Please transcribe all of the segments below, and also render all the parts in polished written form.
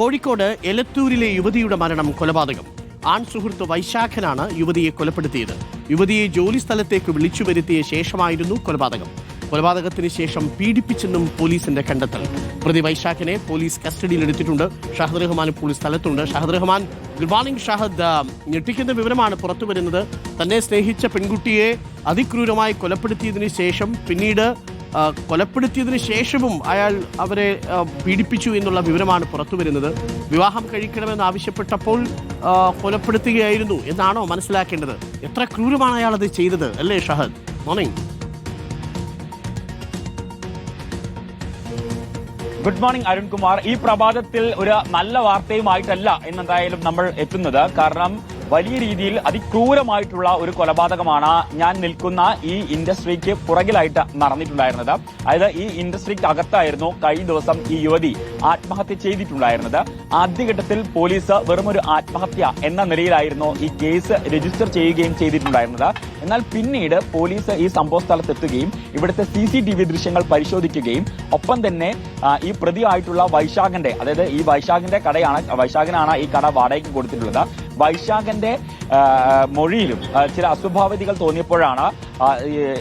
കോഴിക്കോട് എലത്തൂരിലെ യുവതിയുടെ മരണം കൊലപാതകം. ആൺ സുഹൃത്ത് വൈശാഖനാണ് യുവതിയെ കൊലപ്പെടുത്തിയത്. യുവതിയെ ജോലി സ്ഥലത്തേക്ക് വിളിച്ചു വരുത്തിയ ശേഷമായിരുന്നു കൊലപാതകം. കൊലപാതകത്തിന് ശേഷം പീഡിപ്പിച്ചെന്നും പോലീസിന്റെ കണ്ടെത്തൽ. പ്രതി വൈശാഖിനെ പോലീസ് കസ്റ്റഡിയിലെടുത്തിട്ടുണ്ട്. ഷഹദ് റഹ്മാൻ ഇപ്പോൾ സ്ഥലത്തുണ്ട്. Shahad Rahman, good morning Shahad. ഞെട്ടിക്കുന്ന വിവരമാണ് പുറത്തു വരുന്നത്. തന്നെ സ്നേഹിച്ച പെൺകുട്ടിയെ അതിക്രൂരമായി കൊലപ്പെടുത്തിയതിനു ശേഷം പിന്നീട് കൊലപ്പെടുത്തിയതിനു ശേഷവും അയാൾ അവരെ പീഡിപ്പിച്ചു എന്നുള്ള വിവരമാണ് പുറത്തു വരുന്നത്. വിവാഹം കഴിക്കണമെന്ന് ആവശ്യപ്പെട്ടപ്പോൾ കൊലപ്പെടുത്തുകയായിരുന്നു എന്നാണോ മനസ്സിലാക്കേണ്ടത്? എത്ര ക്രൂരമാണ് അയാൾ അത് ചെയ്തത്, അല്ലേ Shahad? Morning. Good morning Arunkumar. ഈ പ്രഭാതത്തിൽ ഒരു നല്ല വാർത്തയുമായിട്ടല്ല എന്തായാലും നമ്മൾ എത്തുന്നത്. കാരണം വലിയ രീതിയിൽ അതിക്രൂരമായിട്ടുള്ള ഒരു കൊലപാതകമാണ് ഞാൻ നിൽക്കുന്ന ഈ ഇൻഡസ്ട്രിക്ക് പുറകിലായിട്ട് നടന്നിട്ടുണ്ടായിരുന്നത്. അതായത് ഈ ഇൻഡസ്ട്രിക്ക് അകത്തായിരുന്നു കഴിഞ്ഞ ദിവസം ഈ യുവതി ആത്മഹത്യ ചെയ്തിട്ടുണ്ടായിരുന്നത്. ആദ്യഘട്ടത്തിൽ പോലീസ് വെറും ഒരു ആത്മഹത്യ എന്ന നിലയിലായിരുന്നു ഈ കേസ് രജിസ്റ്റർ ചെയ്യുകയും ചെയ്തിട്ടുണ്ടായിരുന്നത്. എന്നാൽ പിന്നീട് പോലീസ് ഈ സംഭവ സ്ഥലത്തെത്തുകയും ഇവിടുത്തെ CCTV ദൃശ്യങ്ങൾ പരിശോധിക്കുകയും ഒപ്പം തന്നെ ഈ പ്രതിയായിട്ടുള്ള വൈശാഖന്റെ, അതായത് ഈ വൈശാഖനാണ് ഈ കട വാടകയ്ക്ക് കൊടുത്തിട്ടുള്ളത്. വൈശാഖന്റെ മൊഴിയിലും ചില അസ്വാഭാവികതകൾ തോന്നിയപ്പോഴാണ്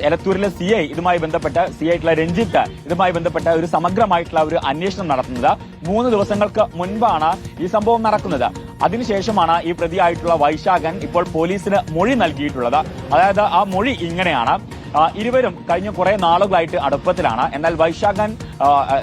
എലത്തൂരിലെ CI ആയിട്ടുള്ള രഞ്ജിത്ത് ഇതുമായി ബന്ധപ്പെട്ട ഒരു സമഗ്രമായിട്ടുള്ള ഒരു അന്വേഷണം നടത്തുന്നത്. 3 ദിവസങ്ങൾക്ക് മുൻപാണ് ഈ സംഭവം നടക്കുന്നത്. അതിനുശേഷമാണ് ഈ പ്രതിയായിട്ടുള്ള വൈശാഖൻ ഇപ്പോൾ പോലീസിന് മൊഴി നൽകിയിട്ടുള്ളത്. അതായത് ആ മൊഴി ഇങ്ങനെയാണ്: ഇരുവരും കഴിഞ്ഞ കുറെ നാളുകളായിട്ട് അടുപ്പത്തിലാണ്. എന്നാൽ വൈശാഖൻ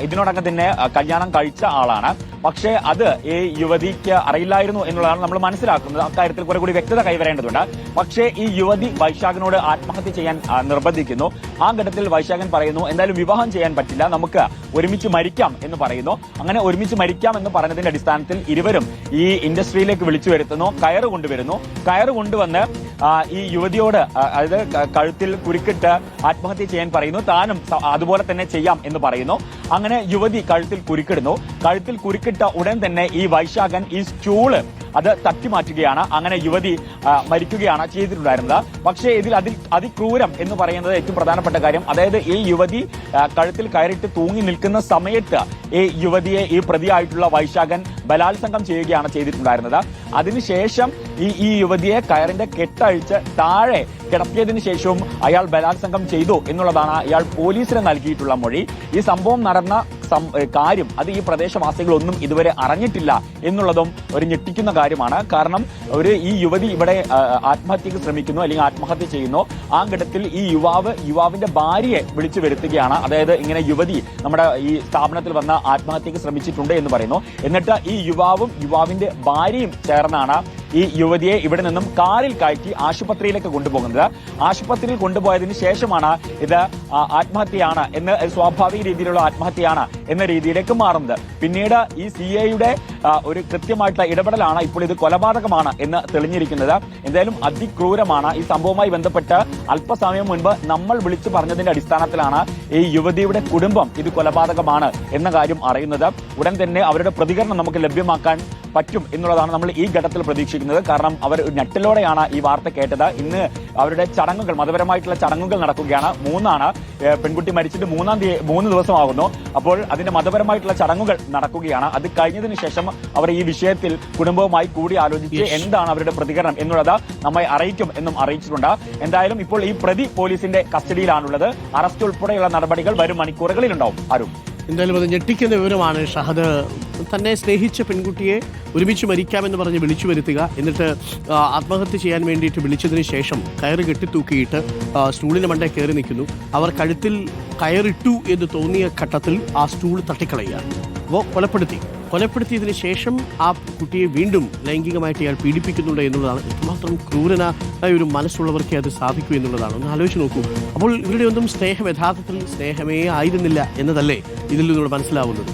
ഇതിനോടകം തന്നെ കല്യാണം കഴിച്ച ആളാണ്. പക്ഷേ അത് ഈ യുവതിക്ക് അറിയില്ലായിരുന്നു എന്നുള്ളതാണ് നമ്മൾ മനസ്സിലാക്കുന്നത്. അക്കാര്യത്തിൽ കുറെ കൂടി വ്യക്തത കൈവരേണ്ടതുണ്ട്. പക്ഷേ ഈ യുവതി വൈശാഖനോട് ആത്മഹത്യ ചെയ്യാൻ നിർബന്ധിക്കുന്നു. ആ ഘട്ടത്തിൽ വൈശാഖൻ പറയുന്നു, എന്തായാലും വിവാഹം ചെയ്യാൻ പറ്റില്ല, നമുക്ക് ഒരുമിച്ച് മരിക്കാം എന്ന് പറയുന്നു. അങ്ങനെ ഒരുമിച്ച് മരിക്കാം എന്ന് പറഞ്ഞതിന്റെ അടിസ്ഥാനത്തിൽ ഇരുവരും ഈ ഇൻഡസ്ട്രിയിലേക്ക് വിളിച്ചു വരുത്തുന്നു. കയറ് കൊണ്ടുവരുന്നു. കയറ് കൊണ്ടുവന്ന് ഈ യുവതിയോട്, അതായത് കഴുത്തിൽ കുരുക്കിട്ട് ആത്മഹത്യ ചെയ്യാൻ പറയുന്നു. താനും അതുപോലെ തന്നെ ചെയ്യാം എന്ന് പറയുന്നു. അങ്ങനെ യുവതി കഴുത്തിൽ കുരുക്കിടുന്നു. കഴുത്തിൽ കുരുക്കിട്ട ഉടൻ തന്നെ ഈ വൈശാഖൻ ഈ സ്റ്റൂള് അത് തട്ടിമാറ്റുകയാണ്. അങ്ങനെ യുവതി മരിക്കുകയാണ് ചെയ്തിട്ടുണ്ടായിരുന്നത്. പക്ഷേ ഇതിൽ അതിക്രൂരം എന്ന് പറയുന്നത് ഏറ്റവും പ്രധാനപ്പെട്ട കാര്യം, അതായത് ഈ യുവതി കഴുത്തിൽ കയറിയിട്ട് തൂങ്ങി നിൽക്കുന്ന സമയത്ത് ഈ യുവതിയെ ഈ പ്രതിയായിട്ടുള്ള വൈശാഖൻ ബലാത്സംഗം ചെയ്യുകയാണ് ചെയ്തിട്ടുണ്ടായിരുന്നത്. അതിനുശേഷം ഈ യുവതിയെ കയറിന്റെ കെട്ടഴിച്ച് താഴെ കിടത്തിയതിനു ശേഷവും അയാൾ ബലാത്സംഗം ചെയ്തു എന്നുള്ളതാണ് ഇയാൾ പോലീസിന് നൽകിയിട്ടുള്ള മൊഴി. ഈ സംഭവം നടന്ന കാര്യം അത് ഈ പ്രദേശവാസികളൊന്നും ഇതുവരെ അറിഞ്ഞിട്ടില്ല എന്നുള്ളതും ഒരു ഞെട്ടിക്കുന്ന കാര്യമാണ്. കാരണം ഈ യുവതി ഇവിടെ ആത്മഹത്യക്ക് ശ്രമിക്കുന്നു, അല്ലെങ്കിൽ ആത്മഹത്യ ചെയ്യുന്നു. ആ ഘട്ടത്തിൽ ഈ യുവാവിന്റെ ഭാര്യയെ വിളിച്ചു വരുത്തുകയാണ്. അതായത് ഇങ്ങനെ യുവതി നമ്മുടെ ഈ സ്ഥാപനത്തിൽ വന്ന ആത്മഹത്യക്ക് ശ്രമിച്ചിട്ടുണ്ട് എന്ന് പറയുന്നു. എന്നിട്ട് ഈ യുവാവിന്റെ ഭാര്യയും ചേർന്നാണ് ഈ യുവതിയെ ഇവിടെ നിന്നും കാറിൽ കയറ്റി ആശുപത്രിയിലേക്ക് കൊണ്ടുപോകുന്നത്. ആശുപത്രിയിൽ കൊണ്ടുപോയതിനു ശേഷമാണ് ഇത് ആത്മഹത്യയാണ് എന്ന്, സ്വാഭാവിക രീതിയിലുള്ള ആത്മഹത്യയാണ് എന്ന രീതിയിലേക്ക് മാറുന്നത്. പിന്നീട് ഈ CIയുടെ ഒരു കൃത്യമായിട്ടുള്ള ഇടപെടലാണ് ഇപ്പോൾ ഇത് കൊലപാതകമാണ് എന്ന് തെളിഞ്ഞിരിക്കുന്നത്. എന്തായാലും അതിക്രൂരമാണ്. ഈ സംഭവവുമായി ബന്ധപ്പെട്ട് അല്പസമയം മുൻപ് നമ്മൾ വിളിച്ചു പറഞ്ഞതിന്റെ അടിസ്ഥാനത്തിലാണ് ഈ യുവതിയുടെ കുടുംബം ഇത് കൊലപാതകമാണ് എന്ന കാര്യം അറിയുന്നത്. ഉടൻ തന്നെ അവരുടെ പ്രതികരണം നമുക്ക് ലഭ്യമാക്കാൻ പറ്റും എന്നുള്ളതാണ് നമ്മൾ ഈ ഘട്ടത്തിൽ പ്രതീക്ഷിക്കുന്നത്. കാരണം അവർ ഞെട്ടലോടെയാണ് ഈ വാർത്ത കേട്ടത്. ഇന്ന് അവരുടെ ചടങ്ങുകൾ, മതപരമായിട്ടുള്ള ചടങ്ങുകൾ നടക്കുകയാണ്. പെൺകുട്ടി മരിച്ചിട്ട് 3 ദിവസമാകുന്നു. അപ്പോൾ അതിന്റെ മതപരമായിട്ടുള്ള ചടങ്ങുകൾ നടക്കുകയാണ്. അത് കഴിഞ്ഞതിന് ശേഷം അവർ ഈ വിഷയത്തിൽ കുടുംബവുമായി കൂടി ആലോചിച്ച് എന്താണ് അവരുടെ പ്രതികരണം എന്നുള്ളത് നമ്മെ അറിയിക്കും എന്നും അറിയിച്ചിട്ടുണ്ട്. എന്തായാലും ഇപ്പോൾ ഈ പ്രതി പോലീസിന്റെ കസ്റ്റഡിയിലാണുള്ളത്. അറസ്റ്റ് ഉൾപ്പെടെയുള്ള നടപടികൾ വരും മണിക്കൂറുകളിലുണ്ടാവും. എന്തായാലും അത് ഞെട്ടിക്കുന്ന വിവരമാണ് ഷഹദ്. തന്നെ സ്നേഹിച്ച പെൺകുട്ടിയെ ഒരുമിച്ച് മരിക്കാമെന്ന് പറഞ്ഞ് വിളിച്ചു വരുത്തുക, എന്നിട്ട് ആത്മഹത്യ ചെയ്യാൻ വേണ്ടിയിട്ട് വിളിച്ചതിന് ശേഷം കയറ് കെട്ടിത്തൂക്കിയിട്ട് സ്റ്റൂളിന് മണ്ടേ കയറി നിൽക്കുന്നു. അവർ കഴുത്തിൽ കയറിട്ടു എന്ന് തോന്നിയ ഘട്ടത്തിൽ ആ സ്റ്റൂൾ തട്ടിക്കളയുക. അപ്പോൾ കൊലപ്പെടുത്തിയതിന് ശേഷം ആ കുട്ടിയെ വീണ്ടും ലൈംഗികമായിട്ട് ഇയാൾ പീഡിപ്പിക്കുന്നുണ്ട് എന്നുള്ളതാണ്. എത്രമാത്രം ക്രൂരനായ ഒരു മനസ്സുള്ളവർക്ക് അത് സാധിക്കൂ എന്നുള്ളതാണ്. ഒന്ന് ആലോചിച്ച് നോക്കൂ. അപ്പോൾ ഇവരുടെ ഒന്നും സ്നേഹം യഥാർത്ഥത്തിൽ സ്നേഹമേ ആയിരുന്നില്ല എന്നതല്ലേ ഇതിൽ നിന്നൂടെ മനസ്സിലാവുന്നത്.